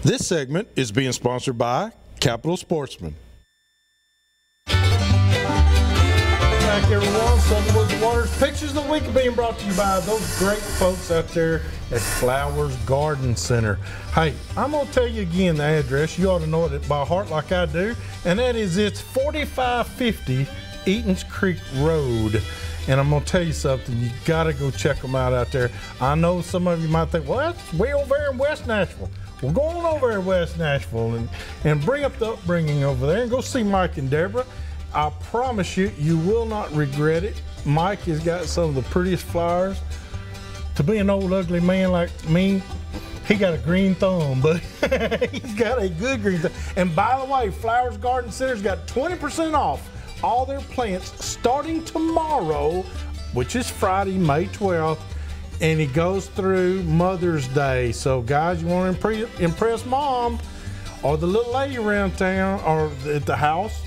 This segment is being sponsored by Capital Sportsman. Back everyone, Southern Waters Pictures of the Week are being brought to you by those great folks out there at Flowers Garden Center. Hey, I'm going to tell you again the address. You ought to know it by heart like I do. And that is it's 4550 Eatons Creek Road. And I'm going to tell you something. You got to go check them out there. I know some of you might think, well, that's way over there in West Nashville. Well, go on over to West Nashville and bring up the upbringing over there and go see Mike and Deborah. I promise you, you will not regret it. Mike has got some of the prettiest flowers. To be an old ugly man like me, he got a green thumb, but he's got a good green thumb. And by the way, Flowers Garden Center's got 20% off all their plants starting tomorrow, which is Friday, May 12th. And it goes through Mother's Day. So guys, you want to impress mom or the little lady around town or at the house,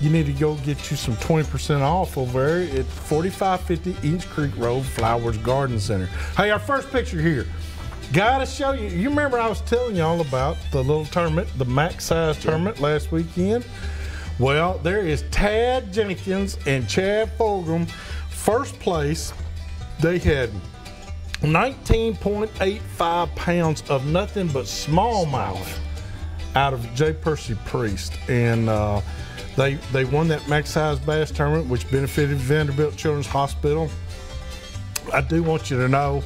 you need to go get you some 20% off over there at 4550 Eatons Creek Road, Flowers Garden Center. Hey, our first picture here. Gotta show you. You remember I was telling y'all about the little tournament, the max size tournament last weekend? Well, there is Tad Jenkins and Chad Fulgham, first place. They had 19.85 pounds of nothing but smallmouth out of J. Percy Priest. And they won that max size bass tournament, which benefited Vanderbilt Children's Hospital. I do want you to know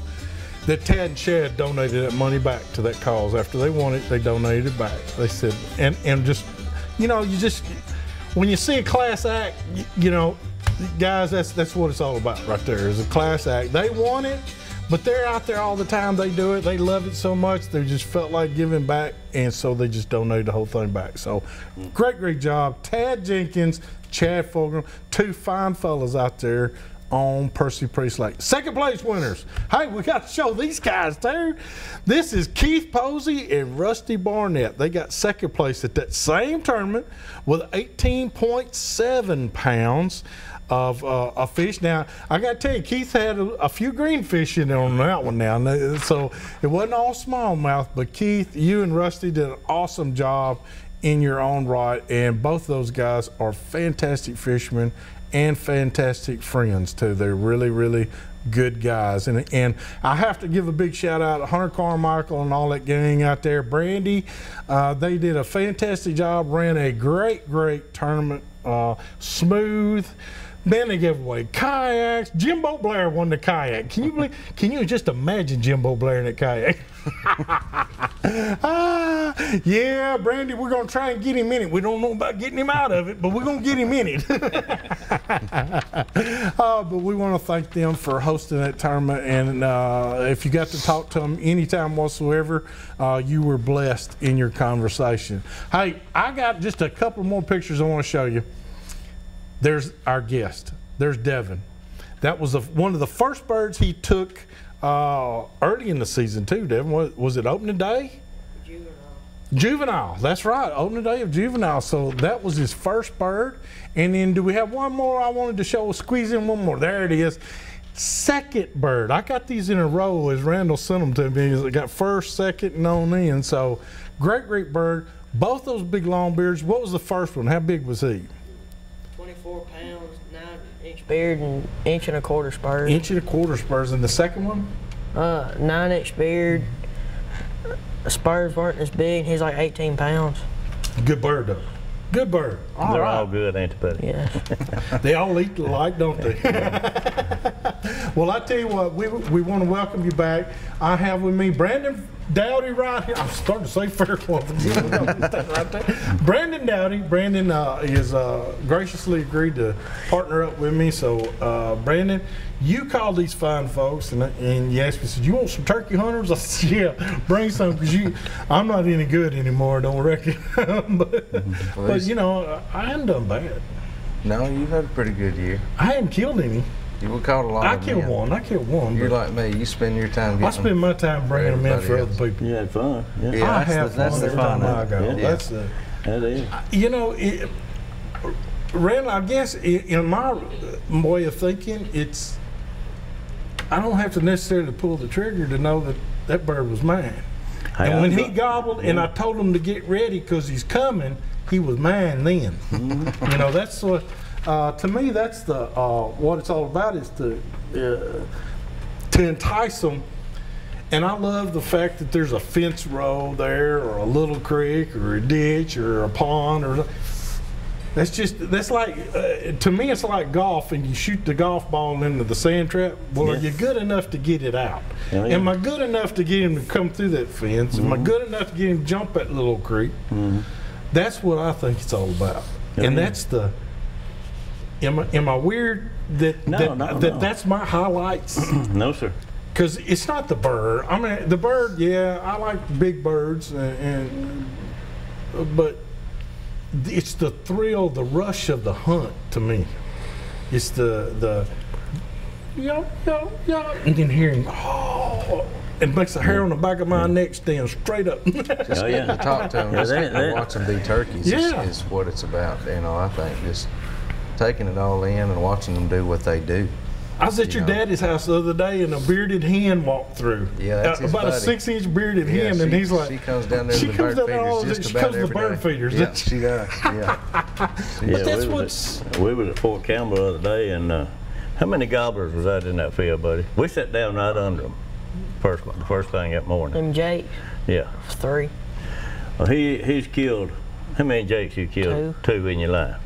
that Tad and Chad donated that money back to that cause. After they won it, they donated it back. They said, and just, you know, you just, when you see a class act, you know, guys, that's what it's all about right there, is a class act. They won it, but they're out there all the time. They do it. They love it so much. They just felt like giving back, and so they just donated the whole thing back. So great job. Tad Jenkins, Chad Fulgham, two fine fellas out there on Percy Priest Lake. Second place winners. Hey, we got to show these guys too. This is Keith Posey and Rusty Barnett. They got second place at that same tournament with 18.7 pounds of a fish. Now, I got to tell you, Keith had a few green fish in there on that one now. So it wasn't all smallmouth, but Keith, you and Rusty did an awesome job in your own right. And both those guys are fantastic fishermen and fantastic friends too. They're really good guys. And I have to give a big shout out to Hunter Carmichael and all that gang out there. Brandy, they did a fantastic job, ran a great tournament, smooth. Then they gave away kayaks. Jimbo Blair won the kayak. Can you believe? Can you just imagine Jimbo Blair in that kayak? Yeah, Brandy, we're gonna try and get him in it. We don't know about getting him out of it, but we're gonna get him in it. But we want to thank them for hosting that tournament. And if you got to talk to them anytime whatsoever, you were blessed in your conversation. Hey, I got just a couple more pictures I want to show you. There's our guest. There's Devin. That was one of the first birds he took early in the season too, Devin. Was it opening day? Juvenile, that's right, opening day of Juvenile. So that was his first bird. And then do we have one more I wanted to show? Squeeze in one more. There it is. Second bird. I got these in a row as Randall sent them to me. I got first, second, and on in. So great bird. Both those big long beards. What was the first one? How big was he? 24 pounds, 9-inch beard, and 1.25 spurs. 1.25 spurs. And the second one? 9-inch beard. The spurs weren't as big. He's like 18 pounds. Good bird, though. Good bird. They're all good, ain't they, buddy? Yeah. They all eat alike, don't they? Well, I tell you what, we want to welcome you back. I have with me Brandon Dowdy right here. I'm starting to say Faircloth. Right there. Brandon Dowdy. Brandon is graciously agreed to partner up with me. So, Brandon, you called these fine folks and you asked me, said, you want some turkey hunters? I said, yeah, bring some, because I'm not any good anymore, don't reckon. but you know, I haven't done bad. No, you've had a pretty good year. I haven't killed any. You caught a lot of them. I killed one. You're like me. You spend your time getting I spend my time bringing them in for other people. You had fun. Yeah, yeah, that's the fun I go. Yeah. That's the. That is. You know, Randall, I guess in my way of thinking, I don't have to necessarily pull the trigger to know that bird was mine. And when he gobbled, and I told him to get ready because he's coming, he was mine then. You know, that's what. To me, that's the what it's all about, is to entice them. And I love the fact that there's a fence row there, or a little creek, or a ditch, or a pond, or that's like to me, it's like golf, and you shoot the golf ball into the sand trap. Well, are you good enough to get it out? Yeah. Am I good enough to get him to come through that fence? Am I good enough to get him to jump that little creek? That's what I think it's all about, and that's the. Am I weird that that's my highlights? No, sir. Because it's not the bird. I mean, the bird, yeah, I like big birds, but it's the thrill, the rush of the hunt to me. It's the yeah, and then hearing, oh, it makes the hair on the back of my neck stand straight up. Just getting to talk to them, just watch them be turkeys is what it's about. You know, I think just taking it all in and watching them do what they do. I was at your daddy's house the other day, and a bearded hen walked through. Yeah, that's his about buddy. a 6-inch bearded hen, and he's like, she comes down there to the bird feeders just about every day. Bird feeders. Yeah, she does. Yeah. But that's we was at Fort Campbell the other day, and how many gobblers was out in that field, buddy? We sat down right under them. The first thing that morning. Them Jake. Yeah. 3. Well, he's killed. How many Jakes you killed? 2 in your life.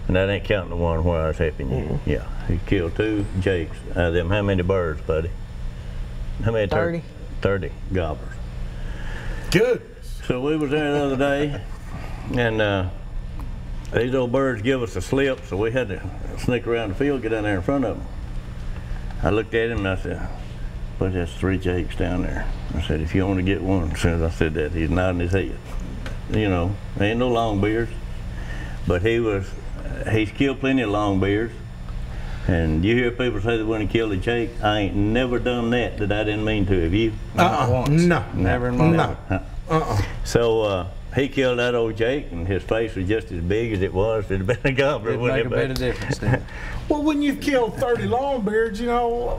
And that ain't counting the one where I was helping you. Yeah, he killed 2 Jakes out of them. How many birds, buddy? How many? 30. 30 gobblers. good. So we was there the other day, and these old birds give us a slip, so we had to sneak around the field, get down there in front of them. I looked at him and I said, "But that's 3 Jakes down there." I said, "If you want to get one," as soon as I said that, he's nodding his head. You know, there ain't no long beards, but he's killed plenty of long beards. And you hear people say that when he killed a Jake, I ain't never done that I didn't mean to. Have you? Not once. No. Never in my life. So he killed that old Jake, and his face was just as big as it was. It'd have been a gobbler. It'd make a bit of difference then. Well, when you've killed 30 longbeards, you know,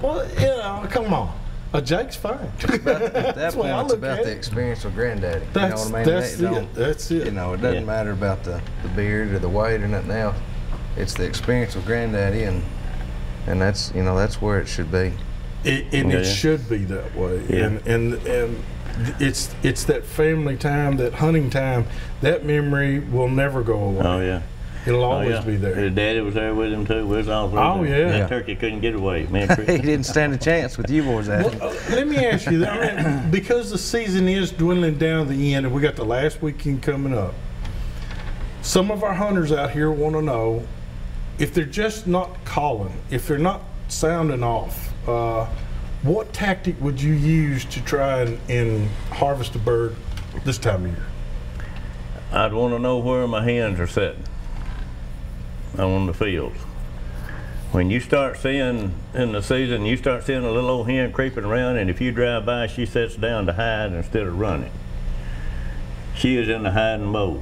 come on. A Jake's fine. At that point, it's about the experience with Granddaddy. You know what I mean? That's it. You know, it doesn't matter about the beard or the weight or nothing else. It's the experience with Granddaddy, and that's, you know, that's where it should be. It should be that way. Yeah. And it's that family time, that hunting time. That memory will never go away. Oh yeah. It'll always be there. His daddy was there with him too. We was all Oh yeah. That turkey couldn't get away, man. He didn't stand a chance with you boys at Well, let me ask you, because the season is dwindling down to the end, and we got the last weekend coming up. Some of our hunters out here want to know, if they're just not calling, if they're not sounding off, what tactic would you use to try and harvest a bird this time of year? I'd want to know where my hens are sitting on the fields. When you start seeing in the season, you start seeing a little old hen creeping around, and if you drive by, she sits down to hide instead of running. She is in the hiding mode.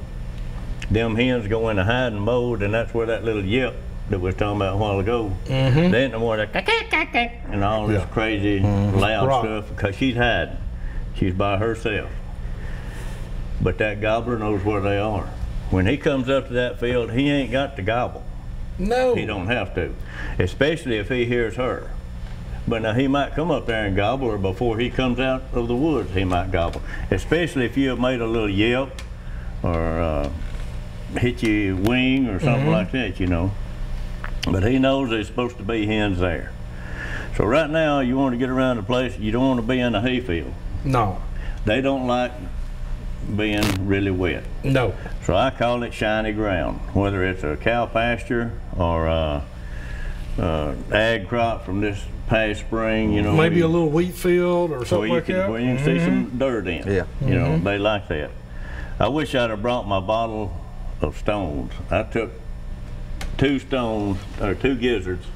Them hens go in the hiding mode, and that's where that little yelp that we was talking about a while ago, they ain't no more that and all this crazy loud stuff, because she's hiding. She's by herself. But that gobbler knows where they are. When he comes up to that field, he ain't got to gobble. No. He don't have to, especially if he hears her. But now he might come up there and gobble, or before he comes out of the woods, he might gobble. Especially if you have made a little yelp or hit your wing or something like that, you know. But he knows there's supposed to be hens there. So right now, you want to get around the place, you don't want to be in a hayfield. No. They don't like being really wet. No. So I call it shiny ground, whether it's a cow pasture or ag crop from this past spring, you know. Maybe a little wheat field or something like that. Where you can see some dirt in. Yeah. You know, they like that. I wish I'd have brought my bottle of stones. I took 2 stones, or 2 gizzards,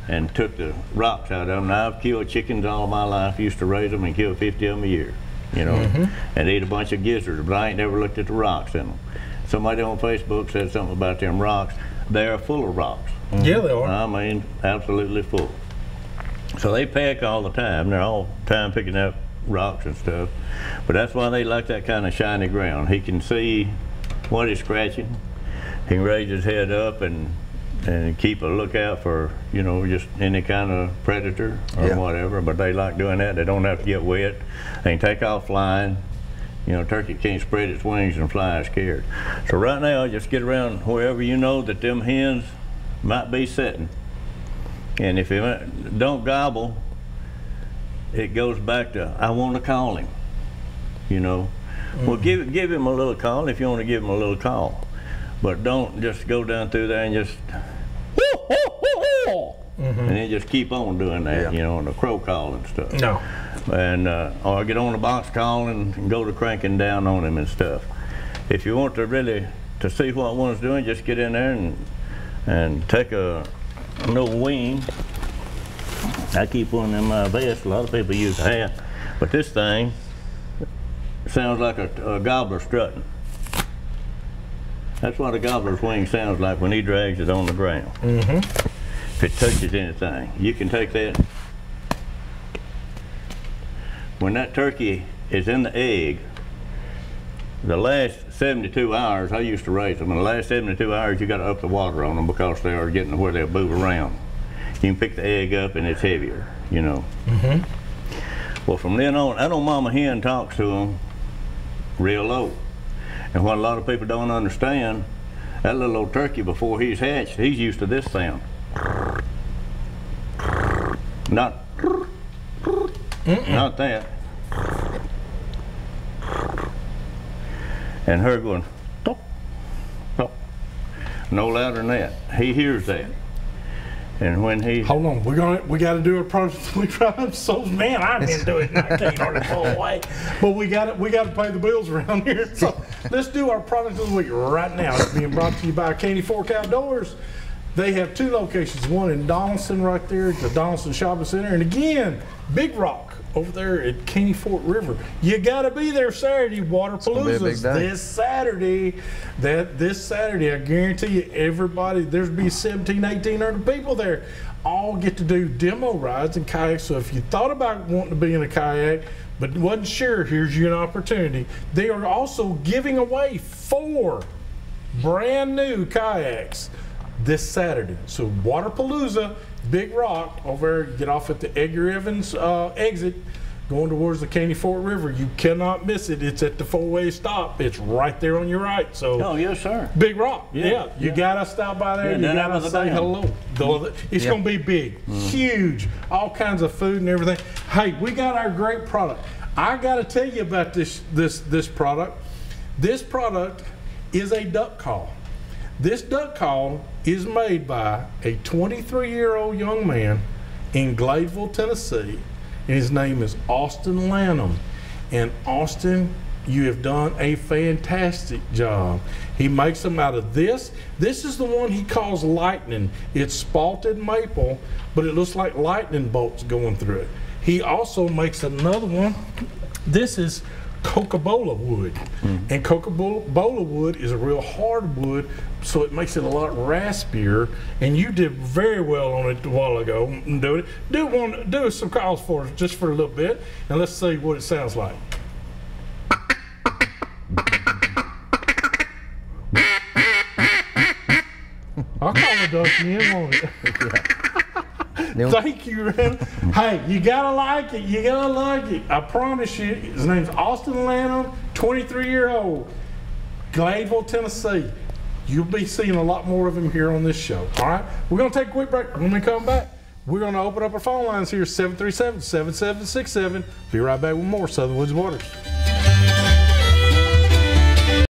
and took the rocks out of them. Now, I've killed chickens all my life, used to raise them and kill 50 of them a year, you know, and eat a bunch of gizzards, but I ain't never looked at the rocks in them. Somebody on Facebook said something about them rocks. They are full of rocks. Yeah, they are. I mean, absolutely full. So they peck all the time. They're all the time picking up rocks and stuff. But that's why they like that kind of shiny ground. He can see what he's scratching. He can raise his head up and keep a lookout for, you know, just any kind of predator or whatever. But they like doing that. They don't have to get wet. They can take off flying. You know, turkey can't spread its wings and fly scared. So right now, just get around wherever you know that them hens might be sitting. And if it don't gobble, it goes back to, I want to call him, you know. Well, give him a little call if you want to give him a little call. But don't just go down through there and just, and then just keep on doing that, you know, and the crow call and stuff. No. And, or get on the box call and go to cranking down on him and stuff. If you want to really, to see what one's doing, just get in there and take a little wing. I keep one in my vest. A lot of people use a hat, but this thing sounds like a gobbler strutting. That's what a gobbler's wing sounds like when he drags it on the ground. If it touches anything, you can take that. When that turkey is in the egg, the last 72 hours, I used to raise them, in the last 72 hours you got to up the water on them because they are getting to where they'll move around. You can pick the egg up and it's heavier, you know. Well, from then on, I know Mama Hen talks to them real low. And what a lot of people don't understand, that little old turkey before he's hatched, he's used to this sound. Not that. And her going, tok, tok. No louder than that. He hears that. And when he hold on, we got to do a product we run. So man, I've been doing it. I can't hardly pull away. But we got to pay the bills around here. So let's do our product of the week right now. It's being brought to you by Caney Fork Outdoors. They have 2 locations. One in Donaldson, right there at the Donaldson Shopping Center, and again, Big Rock over there at Caney Fork River. You got to be there Saturday. Waterpalooza's this Saturday. This Saturday, I guarantee you, everybody, there's be 1,800 people there. All get to do demo rides and kayaks. So if you thought about wanting to be in a kayak but wasn't sure, here's your opportunity. They are also giving away 4 brand new kayaks this Saturday. So Waterpalooza, Big Rock, over there, get off at the Edgar Evans exit, going towards the Caney Fork River. You cannot miss it. It's at the 4-way stop. It's right there on your right. So, oh yes, sir. Big Rock. You gotta stop by there. You gotta say hello. It's gonna be big, huge, all kinds of food and everything. Hey, we got our great product. I gotta tell you about this product. This product is a duck call. This duck call is made by a 23-year-old young man in Gladeville, Tennessee, and his name is Austin Lanham. And Austin, you have done a fantastic job. He makes them out of this. This is the one he calls lightning. It's spalted maple, but it looks like lightning bolts going through it. He also makes another one. This is Cocobolo wood, and Cocobolo wood is a real hard wood, so it makes it a lot raspier. And you did very well on it a while ago. Do some calls for us just for a little bit, and let's see what it sounds like. I'll call the duck in on it. Thank you, Ren. Hey, you gotta like it. You gotta like it. I promise you. His name's Austin Lanham, 23-year-old, Gladeville, Tennessee. You'll be seeing a lot more of him here on this show. All right, we're gonna take a quick break. When we come back, we're gonna open up our phone lines here, 737-7767. Be right back with more Southern Woods Waters.